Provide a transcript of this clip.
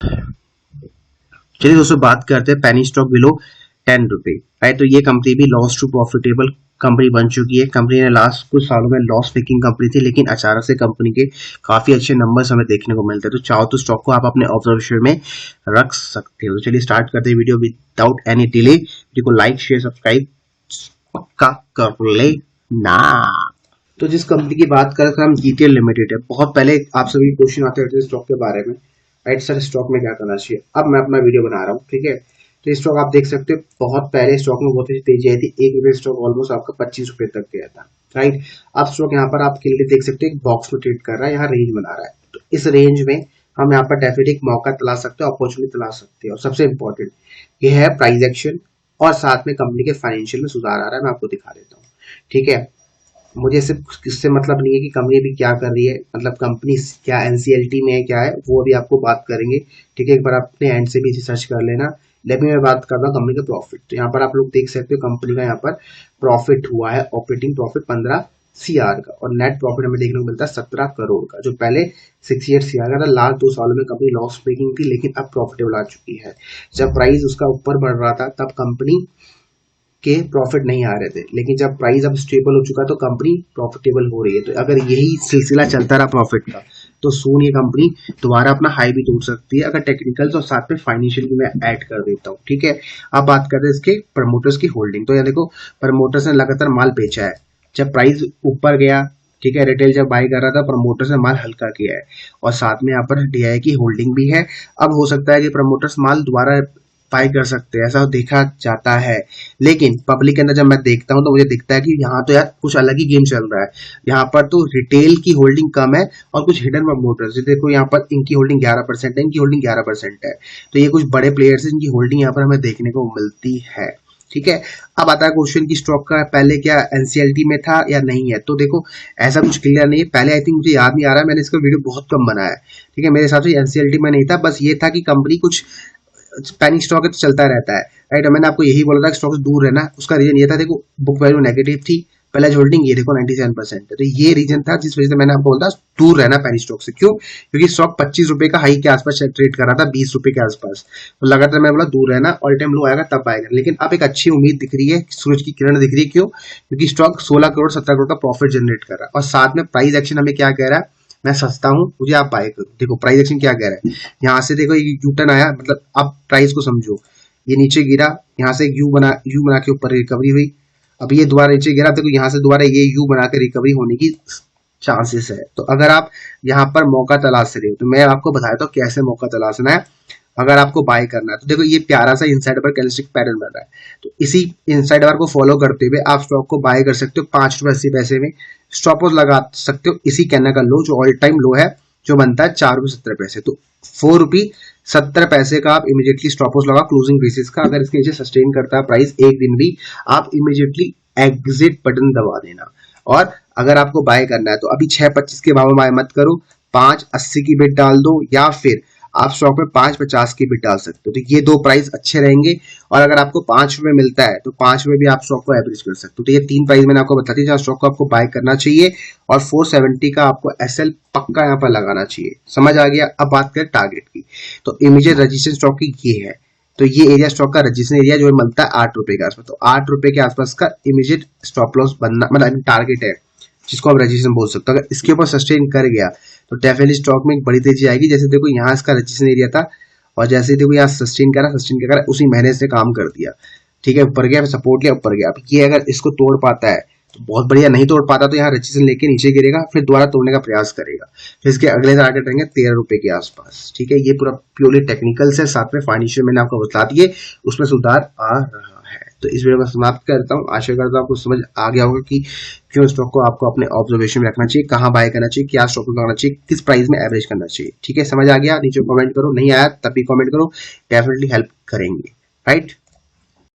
चलिए दोस्तों बात करते हैं पेनी स्टॉक बिलो 10 रुपए। राइट, तो ये कंपनी भी लॉस टू प्रॉफिटेबल कंपनी बन चुकी है। कंपनी ने लास्ट कुछ सालों में लॉस मेकिंग कंपनी थी, लेकिन अचानक से कंपनी के काफी अच्छे नंबर्स हमें देखने को मिलते हैं। तो चाहो तो स्टॉक को आप अपने ऑब्जर्वेशन में रख सकते हो। तो चलिए स्टार्ट करते हैं video without any delay. Video को लाइक शेयर सब्सक्राइब पक्का कर लेना। तो जिस कंपनी की बात करें हम जीटीएल लिमिटेड है। बहुत पहले आप सभी क्वेश्चन आते रहते हैं स्टॉक के बारे में। राइट सर, स्टॉक में क्या करना चाहिए। अब मैं अपना वीडियो बना रहा हूँ, ठीक है। तो स्टॉक आप देख सकते हो, बहुत पहले स्टॉक में बहुत तेजी आई थी। एक रुपये स्टॉक ऑलमोस्ट आपका 25 रुपए तक गया था। राइट, अब स्टॉक यहाँ पर आप क्लियरली देख सकते हो, एक बॉक्स में ट्रेड कर रहा है, यहाँ रेंज बना रहा है। तो इस रेंज में हम यहाँ पर डेफिनेटली एक मौका तलाश सकते हैं, अपॉर्चुनिटी तलाश सकते हैं। और सबसे इंपॉर्टेंट ये है प्राइस एक्शन और साथ में कंपनी के फाइनेंशियल में सुधार आ रहा है। मैं आपको दिखा देता हूँ, ठीक है। मुझे सिर्फ इससे मतलब नहीं है कि कंपनी अभी क्या कर रही है, मतलब कंपनी क्या एनसीएलटी में है, क्या है वो अभी आपको बात करेंगे, ठीक है। एक बार अपने एंड से भी सर्च कर लेना। लेकिन मैं बात कर रहा हूँ कंपनी का प्रॉफिट। तो यहाँ पर आप लोग देख सकते हो कंपनी का यहाँ पर प्रॉफिट हुआ है, ऑपरेटिंग प्रॉफिट 15 सीआर का, और नेट प्रॉफिट हमें देखने को मिलता है 17 करोड़ का, जो पहले 68 सीआर का था। लास्ट 2 सालों में कंपनी लॉस मेकिंग थी, लेकिन अब प्रॉफिटेबल आ चुकी है। जब प्राइस उसका ऊपर बढ़ रहा था तब कंपनी के प्रॉफिट नहीं आ रहे थे, लेकिन जब प्राइस अब स्टेबल हो चुका तो कंपनी प्रॉफिटेबल हो रही है। तो अगर यही सिलसिला चलता रहा प्रॉफिट का, तो सून ये कंपनी दोबारा अपना हाई भी तोड़ सकती है। अगर टेक्निकल्स और साथ में फाइनेंशियल की मैं ऐड कर देता हूँ, ठीक है। अब बात करते हैं इसके प्रमोटर्स की होल्डिंग। तो ये देखो, प्रमोटर्स ने लगातार माल बेचा है। जब प्राइस ऊपर गया, ठीक है, रिटेल जब बाई कर रहा था, प्रमोटर्स ने माल हल्का किया है। और साथ में यहाँ पर डीआई की होल्डिंग भी है। अब हो सकता है कि प्रमोटर्स माल दोबारा बाई कर सकते हैं, ऐसा देखा जाता है। लेकिन पब्लिक के अंदर जब मैं देखता हूँ तो मुझे दिखता है कि यहाँ तो यार कुछ अलग ही गेम चल रहा है। यहाँ पर तो रिटेल की होल्डिंग कम है और कुछ हिडन प्रमोटर्स, देखो यहाँ पर इनकी होल्डिंग 11% है, इनकी होल्डिंग 11% है। तो ये कुछ बड़े प्लेयर्स हैं जिनकी होल्डिंग यहाँ पर हमें देखने को मिलती है, ठीक है। अब आता है क्वेश्चन की स्टॉक का पहले क्या एनसीएलटी में था या नहीं है। तो देखो ऐसा कुछ क्लियर नहीं है। पहले आई थिंक मुझे याद नहीं आ रहा है, मैंने इसका वीडियो बहुत कम बनाया है, ठीक है। मेरे हिसाब से एनसीएलटी में नहीं था, बस ये था कि कंपनी कुछ पेनी स्टॉक है तो चलता रहता है। राइट, मैंने आपको यही बोला था कि स्टॉक से दूर रहना। उसका रीजन ये था, देखो बुक वैल्यू नेगेटिव थी, पहले होल्डिंग ये देखो 97% है। तो ये रीजन था जिस वजह से मैंने आपको बोला दूर रहना पेनी स्टॉक से। क्यों? क्योंकि स्टॉक 25 रुपए का हाई के आसपास ट्रेड कर रहा था, 20 रुपए के आसपास। तो लगातार मैं बोला दूर रहना, ऑल टाइम लो आएगा तब आएगा। लेकिन अब एक अच्छी उम्मीद दिख रही है, सूरज की किरण दिख रही है। क्यों? क्योंकि स्टॉक 16 करोड़ 17 करोड़ का प्रॉफिट जनरेट कर रहा है। और साथ में प्राइस एक्शन हमें क्या कह रहा है, मैं सस्ता हूं, मुझे आप बाय करो। देखो प्राइस एक्शन क्या कह रहा है, यहाँ से देखो ये यूटर्न आया, मतलब अब प्राइस को समझो, ये नीचे गिरा, यहाँ से यू बना के ऊपर रिकवरी हुई। अब ये दोबारा नीचे गिरा, देखो यहाँ से दोबारा ये यू बना के रिकवरी होने की चांसेस है। तो अगर आप यहाँ पर मौका तलाश रहे हो तो मैं आपको बताता हूँ कैसे मौका तलाशना है। अगर आपको बाय करना है तो देखो ये प्यारा सा इनसाइड बार कैंडलस्टिक पैटर्न बन रहा है। तो इसी इनसाइड बार को फॉलो करते हुए आप स्टॉक को बाय कर सकते हो 5 रुपए 80 पैसे में। स्टॉप लॉस लगा सकते हो इसी कैंडल का लो, जो ऑल टाइम लो है, जो बनता है 4 रुपए 70 पैसे। तो 4 रुपए 70 पैसे का आप इमीडिएटली स्टॉप लॉस लगा क्लोजिंग बेसिस का। अगर इसके नीचे सस्टेन करता है प्राइस एक दिन भी, आप इमीडिएटली एग्जिट बटन दबा देना। और अगर आपको बाय करना है तो अभी 6.25 के भाव में बाय मत करो, 5.80 की बिट डाल दो, या फिर आप स्टॉक में 5.50 की बिट डाल सकते हो। तो ये दो प्राइस अच्छे रहेंगे। और अगर आपको 5 रुपए मिलता है तो 5 रुपए भी आप स्टॉक को एवरेज कर सकते हो। तो ये 3 प्राइस मैंने आपको बता दी जहां स्टॉक को आपको बाय करना चाहिए। और 470 का आपको एसएल पक्का यहाँ पर लगाना चाहिए। समझ आ गया। अब बात करें टारगेट की, तो इमीडिएट रजिस्ट्रेशन स्टॉक की ये है। तो ये एरिया स्टॉक का रजिस्ट्रेशन एरिया जो मिलता है 8 रुपए के आसपास। तो 8 रुपए के आसपास का इमीडिएट स्टॉप लॉस बनना, मतलब टारगेट है, जिसको आप रजिस्ट्रेशन बोल सकते हो। अगर इसके ऊपर सस्टेन कर गया तो डेफिनेटली स्टॉक में एक बड़ी तेजी आएगी। जैसे देखो यहाँ इसका रजिस्ट्रेशन एरिया था, और जैसे देखो यहाँ सस्टेन करा उसी महीने से काम कर दिया, ठीक है। ऊपर गया, सपोर्ट लिया, ऊपर गया। अब ये अगर इसको तोड़ पाता है तो बहुत बढ़िया, नहीं तोड़ पाता तो यहाँ रजिस्ट्रेशन लेके नीचे गिरेगा, फिर दोबारा तोड़ने का प्रयास करेगा। फिर इसके अगले टारगेट रहेंगे 13 रुपए के आसपास, ठीक है। ये पूरा प्योरली टेक्निकल से, साथ में फाइनेंशियल मैंने आपको बता दिए, उसमें सुधार आ रहा है। तो इस वीडियो को समाप्त करता हूँ। आशा करता हूँ आपको समझ आ गया होगा कि क्यों स्टॉक को आपको अपने ऑब्जर्वेशन में रखना चाहिए, कहाँ बाय करना चाहिए, क्या स्टॉक लगाना चाहिए, किस प्राइस में एवरेज करना चाहिए, ठीक है। समझ आ गया? नीचे कमेंट करो, नहीं आया तब भी कमेंट करो, डेफिनेटली हेल्प करेंगे। राइट।